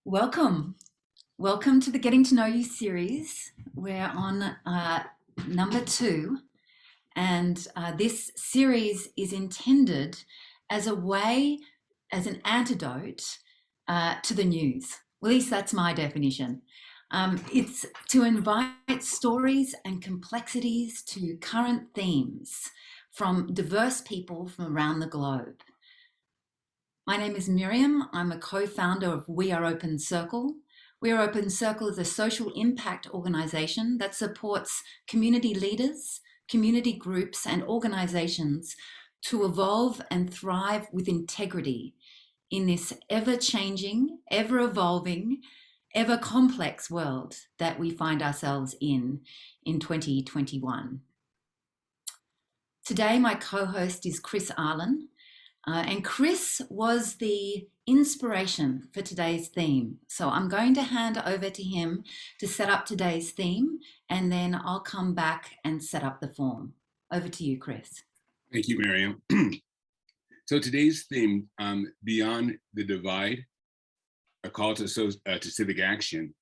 Welcome. Welcome to the Getting to Know You series. We're on number 2, and this series is intended as a way, as an antidote to the news. Well, at least that's my definition. It's to invite stories and complexities to current themes from diverse people from around the globe. My name is Miriam. I'm a co-founder of We Are Open Circle. We Are Open Circle is a social impact organisation that supports community leaders, community groups and organisations to evolve and thrive with integrity in this ever-changing, ever-evolving, ever-complex world that we find ourselves in 2021. Today, my co-host is Chris Arlen. And Chris was the inspiration for today's theme. So I'm going to hand over to him to set up today's theme, and then I'll come back and set up the form. Over to you, Chris. Thank you, Miriam. So today's theme, Beyond the Divide, a call to civic action,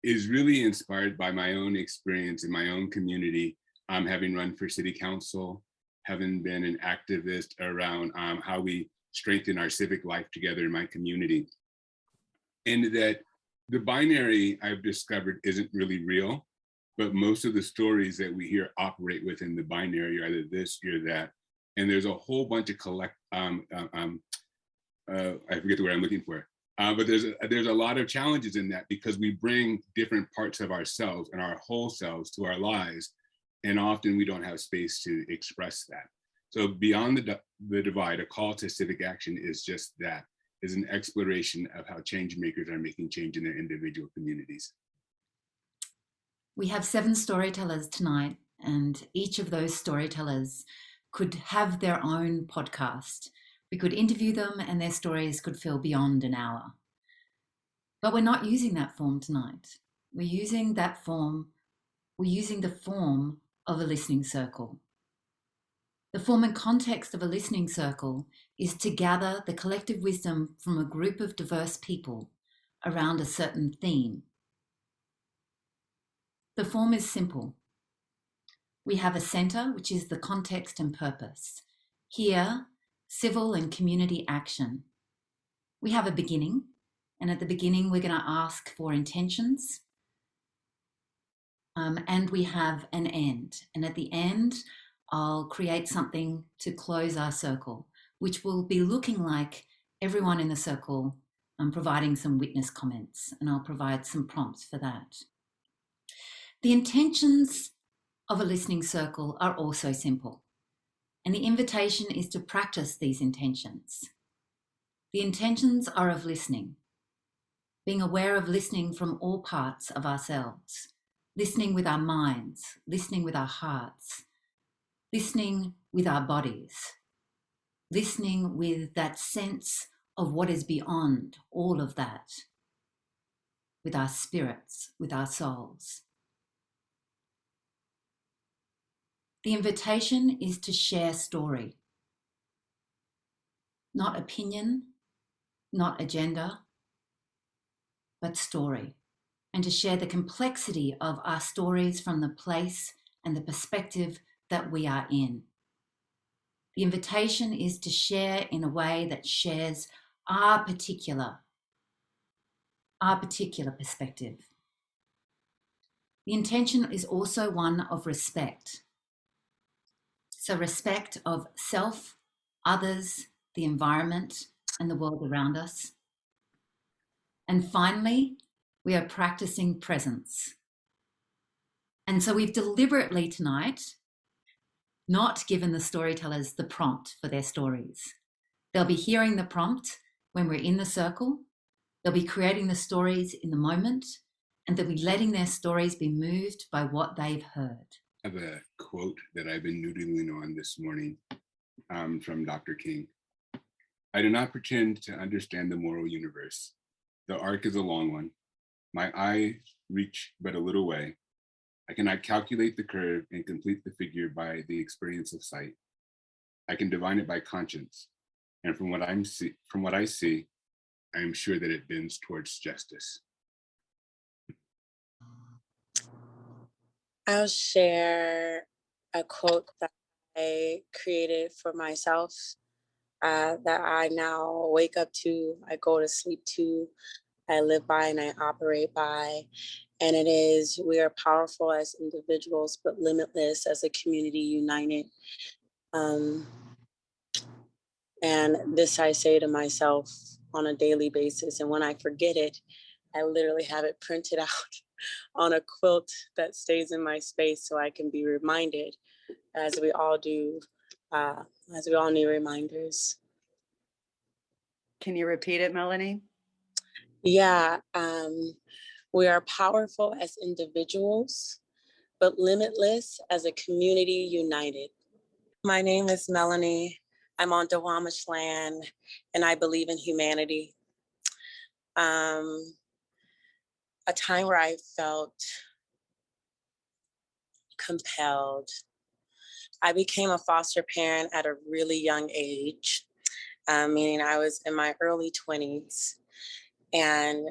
is really inspired by my own experience in my own community, having run for city council, having been an activist around how we strengthen our civic life together in my community. And that the binary I've discovered isn't really real, but most of the stories that we hear operate within the binary are either this or that. And there's a whole bunch of I forget the word I'm looking for, but there's a lot of challenges in that because we bring different parts of ourselves and our whole selves to our lives. And often we don't have space to express that. So Beyond the Divide, a call to civic action is just that, is an exploration of how change makers are making change in their individual communities. We have 7 storytellers tonight, and each of those storytellers could have their own podcast. We could interview them and their stories could fill beyond an hour. But we're not using that form tonight. We're using the form of a listening circle. The form and context of a listening circle is to gather the collective wisdom from a group of diverse people around a certain theme. The form is simple. We have a center, which is the context and purpose. Here, civil and community action. We have a beginning, and at the beginning, we're going to ask for intentions. And we have an end. And at the end, I'll create something to close our circle, which will be looking like everyone in the circle providing some witness comments, and I'll provide some prompts for that. The intentions of a listening circle are also simple, and the invitation is to practice these intentions. The intentions are of listening, being aware of listening from all parts of ourselves, listening with our minds, listening with our hearts, listening with our bodies, listening with that sense of what is beyond all of that, with our spirits, with our souls. The invitation is to share story, not opinion, not agenda, but story, and to share the complexity of our stories from the place and the perspective that we are in. The invitation is to share in a way that shares our particular perspective. The intention is also one of respect. So respect of self, others, the environment, and the world around us. And finally, we are practicing presence. And so we've deliberately tonight not given the storytellers the prompt for their stories. They'll be hearing the prompt when we're in the circle. They'll be creating the stories in the moment, and they'll be letting their stories be moved by what they've heard. I have a quote that I've been noodling on this morning from Dr. King. I do not pretend to understand the moral universe. The arc is a long one. My eyes reach but a little way. I cannot calculate the curve and complete the figure by the experience of sight. I can divine it by conscience. And from what I see, I am sure that it bends towards justice. I'll share a quote that I created for myself, that I now wake up to, I go to sleep to, I live by, and I operate by. And it is, we are powerful as individuals, but limitless as a community united. Um, and this I say to myself on a daily basis. And when I forget it, I literally have it printed out on a quilt that stays in my space so I can be reminded, as we all do, as we all need reminders. Can you repeat it, Melanie? Yeah, we are powerful as individuals, but limitless as a community united. My name is Melanie. I'm on Duwamish land, and I believe in humanity. A time where I felt compelled. I became a foster parent at a really young age, meaning I was in my early 20s. And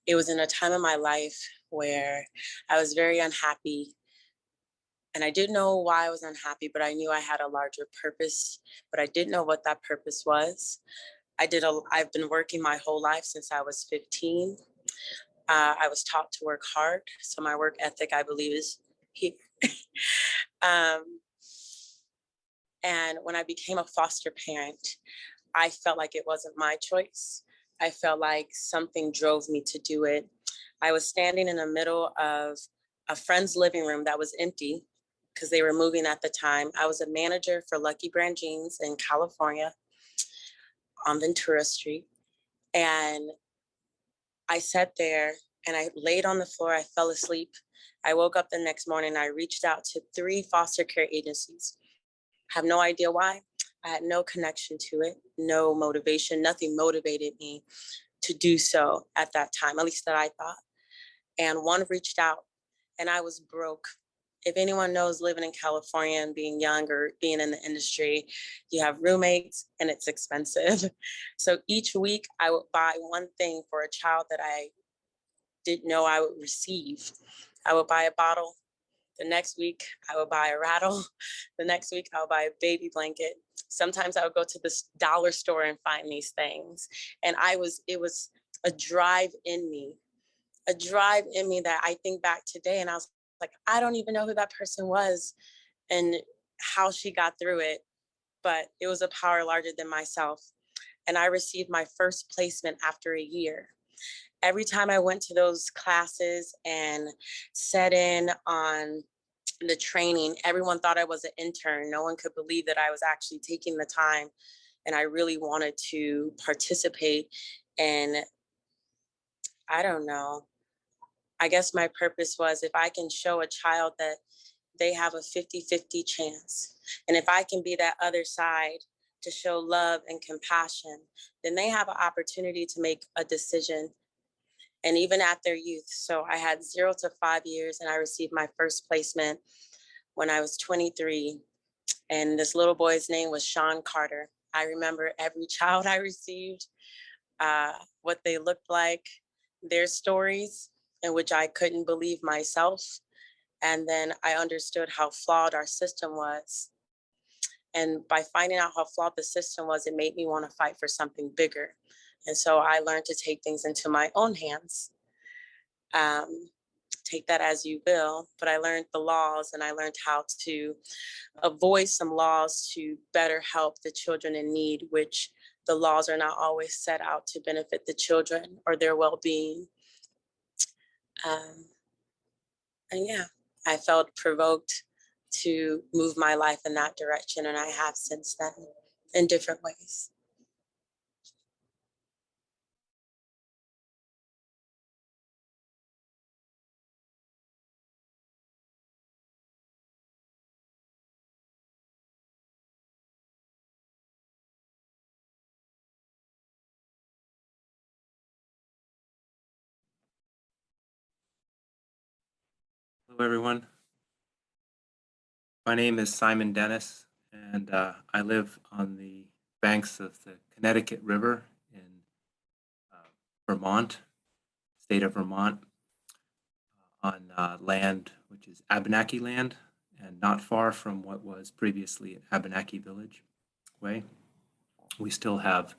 it was in a time of my life where I was very unhappy. And I didn't know why I was unhappy, but I knew I had a larger purpose, but I didn't know what that purpose was. I've been working my whole life since I was 15. I was taught to work hard. So my work ethic, I believe, is here. And when I became a foster parent, I felt like it wasn't my choice. I felt like something drove me to do it. I was standing in the middle of a friend's living room that was empty because they were moving at the time. I was a manager for Lucky Brand Jeans in California on Ventura Street. And I sat there and I laid on the floor. I fell asleep. I woke up the next morning. I reached out to 3 foster care agencies. Have no idea why. I had no connection to it, no motivation, nothing motivated me to do so at that time, at least that I thought. And one reached out and I was broke. If anyone knows living in California and being young or being in the industry, you have roommates and it's expensive. So each week I would buy one thing for a child that I didn't know I would receive. I would buy a bottle. The next week I would buy a rattle. The next week I would buy a baby blanket. Sometimes I would go to the dollar store and find these things. And it was a drive in me that I think back today and I was like, I don't even know who that person was and how she got through it, but it was a power larger than myself. And I received my first placement after a year. Every time I went to those classes and set in on the training, everyone thought I was an intern. No one could believe that I was actually taking the time and I really wanted to participate. And I don't know, I guess my purpose was if I can show a child that they have a 50-50 chance, and if I can be that other side to show love and compassion, then they have an opportunity to make a decision. And even at their youth. So I had 0 to 5 years and I received my first placement when I was 23. And this little boy's name was Sean Carter. I remember every child I received, what they looked like, their stories, in which I couldn't believe myself. And then I understood how flawed our system was. And by finding out how flawed the system was, it made me want to fight for something bigger. And so I learned to take things into my own hands. Take that as you will, but I learned the laws and I learned how to avoid some laws to better help the children in need, which the laws are not always set out to benefit the children or their well-being. And yeah, I felt provoked to move my life in that direction, and I have since then in different ways. Hello, everyone. My name is Simon Dennis, and I live on the banks of the Connecticut River in Vermont, state of Vermont, on land which is Abenaki land and not far from what was previously Abenaki Village Way. We still have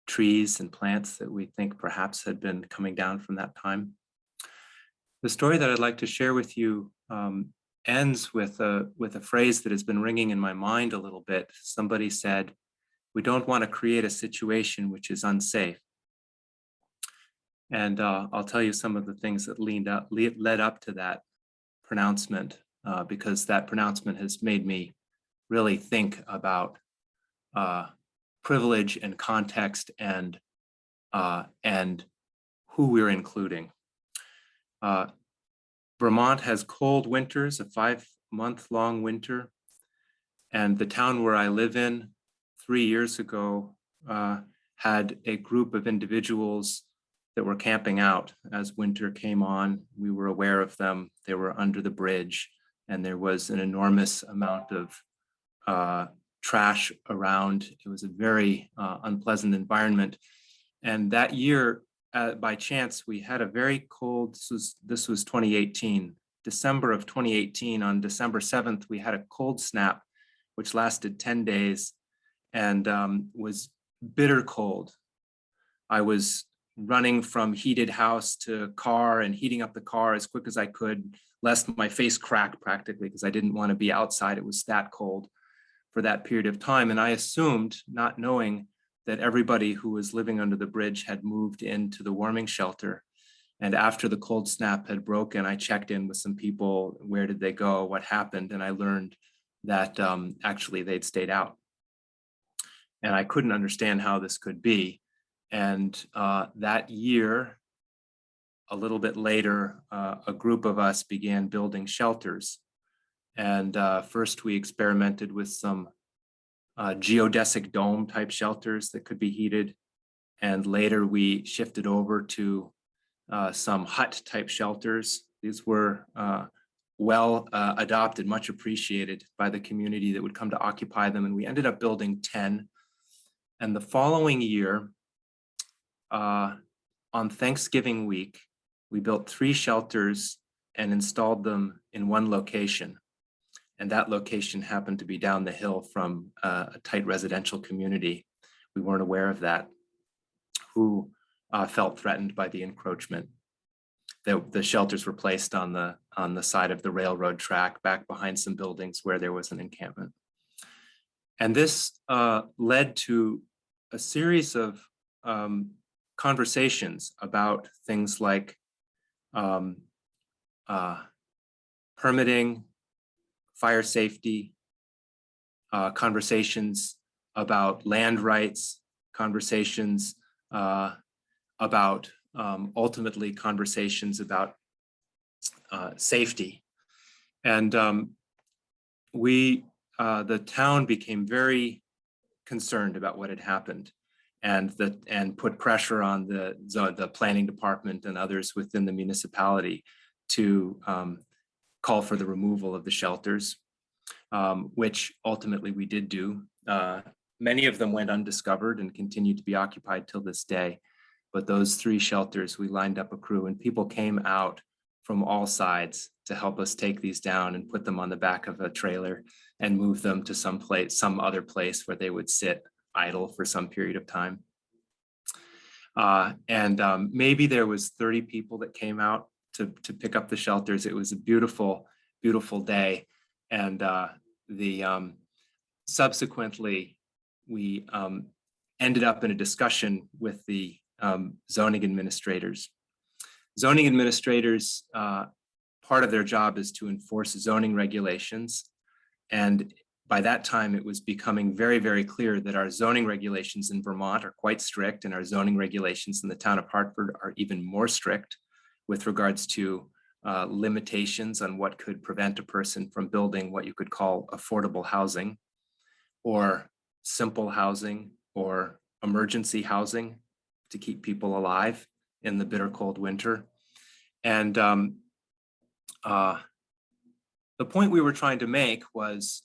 trees and plants that we think perhaps had been coming down from that time. The story that I'd like to share with you ends with a phrase that has been ringing in my mind a little bit. Somebody said, "We don't want to create a situation which is unsafe." And I'll tell you some of the things that led up to that pronouncement, because that pronouncement has made me really think about privilege and context and who we're including. Vermont has cold winters, a 5-month-long winter, and the town where I live in 3 years ago had a group of individuals that were camping out as winter came on. We were aware of them. They were under the bridge, and there was an enormous amount of trash around. It was a very unpleasant environment. And that year, by chance, we had a very cold, this was 2018, December of 2018, on December 7th, we had a cold snap, which lasted 10 days and was bitter cold. I was running from heated house to car and heating up the car as quick as I could, lest my face crack practically, because I didn't want to be outside. It was that cold for that period of time. And I assumed, not knowing, that everybody who was living under the bridge had moved into the warming shelter. And after the cold snap had broken, I checked in with some people. Where did they go? What happened? And I learned that actually they'd stayed out. And I couldn't understand how this could be. And that year, a little bit later, a group of us began building shelters. And first we experimented with some geodesic dome type shelters that could be heated. And later we shifted over to some hut type shelters. These were well adopted, much appreciated by the community that would come to occupy them. And we ended up building 10. And the following year, on Thanksgiving week, we built 3 shelters and installed them in one location. And that location happened to be down the hill from a tight residential community. We weren't aware of that, who felt threatened by the encroachment. The shelters were placed on the side of the railroad track back behind some buildings where there was an encampment. And this led to a series of conversations about things like permitting, fire safety, conversations about land rights, conversations about ultimately conversations about safety. And the town became very concerned about what had happened, and put pressure on the planning department and others within the municipality to call for the removal of the shelters, which ultimately we did do. Many of them went undiscovered and continue to be occupied till this day. But those 3 shelters, we lined up a crew, and people came out from all sides to help us take these down and put them on the back of a trailer and move them to some other place where they would sit idle for some period of time. Maybe there was 30 people that came out to pick up the shelters. It was a beautiful, beautiful day. And subsequently, we ended up in a discussion with the zoning administrators. Zoning administrators, part of their job is to enforce zoning regulations. And by that time, it was becoming very, very clear that our zoning regulations in Vermont are quite strict, and our zoning regulations in the town of Hartford are even more strict with regards to limitations on what could prevent a person from building what you could call affordable housing, or simple housing, or emergency housing to keep people alive in the bitter cold winter. And the point we were trying to make was,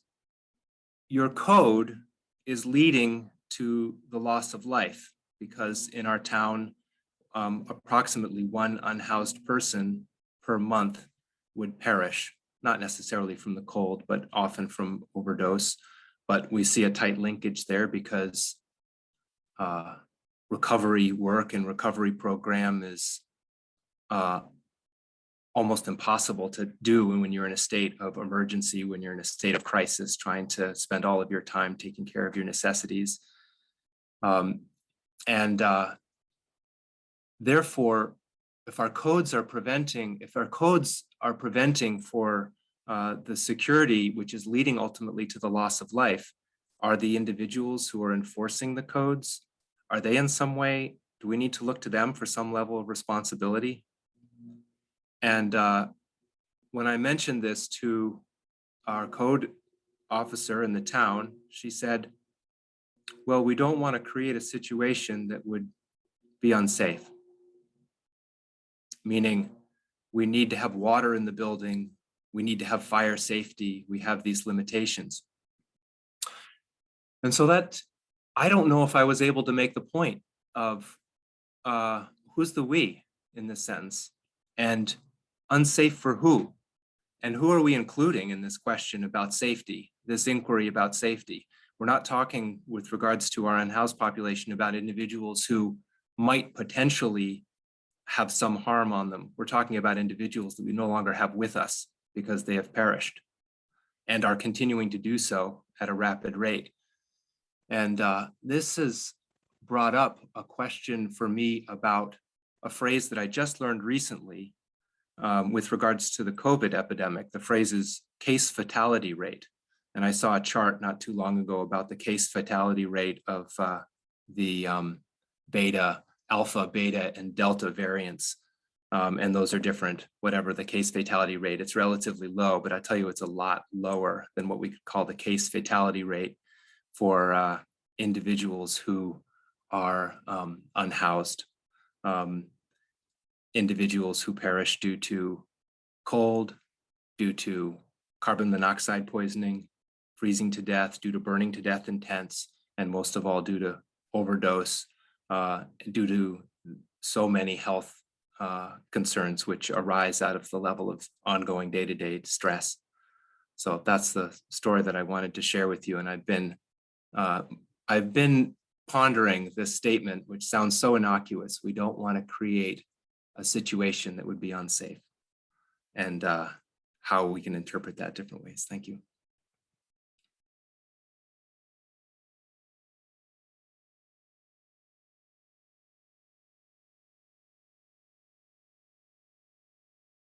your code is leading to the loss of life. because in our town, approximately one unhoused person per month would perish, not necessarily from the cold, but often from overdose. But we see a tight linkage there because recovery work and recovery program is almost impossible to do when you're in a state of emergency, when you're in a state of crisis, trying to spend all of your time taking care of your necessities. Therefore, if our codes are preventing for the security, which is leading ultimately to the loss of life, are the individuals who are enforcing the codes, are they in some way, do we need to look to them for some level of responsibility? And when I mentioned this to our code officer in the town, she said, well, we don't want to create a situation that would be unsafe. Meaning we need to have water in the building, we need to have fire safety, we have these limitations. And so that, I don't know if I was able to make the point of who's the we in this sentence, and unsafe for who? And who are we including in this question about safety, this inquiry about safety? We're not talking with regards to our unhoused population about individuals who might potentially have some harm on them. We're talking about individuals that we no longer have with us because they have perished and are continuing to do so at a rapid rate. And this has brought up a question for me about a phrase that I just learned recently with regards to the COVID epidemic. The phrase is case fatality rate. And I saw a chart not too long ago about the case fatality rate of the alpha, beta, and delta variants. And those are different, whatever the case fatality rate. It's relatively low, but I tell you, it's a lot lower than what we could call the case fatality rate for individuals who are unhoused, individuals who perish due to cold, due to carbon monoxide poisoning, freezing to death, due to burning to death in tents, and most of all due to overdose, due to so many health concerns which arise out of the level of ongoing day-to-day stress. So that's the story that I wanted to share with you. And I've been pondering this statement, which sounds so innocuous. We don't want to create a situation that would be unsafe, and how we can interpret that different ways. Thank you.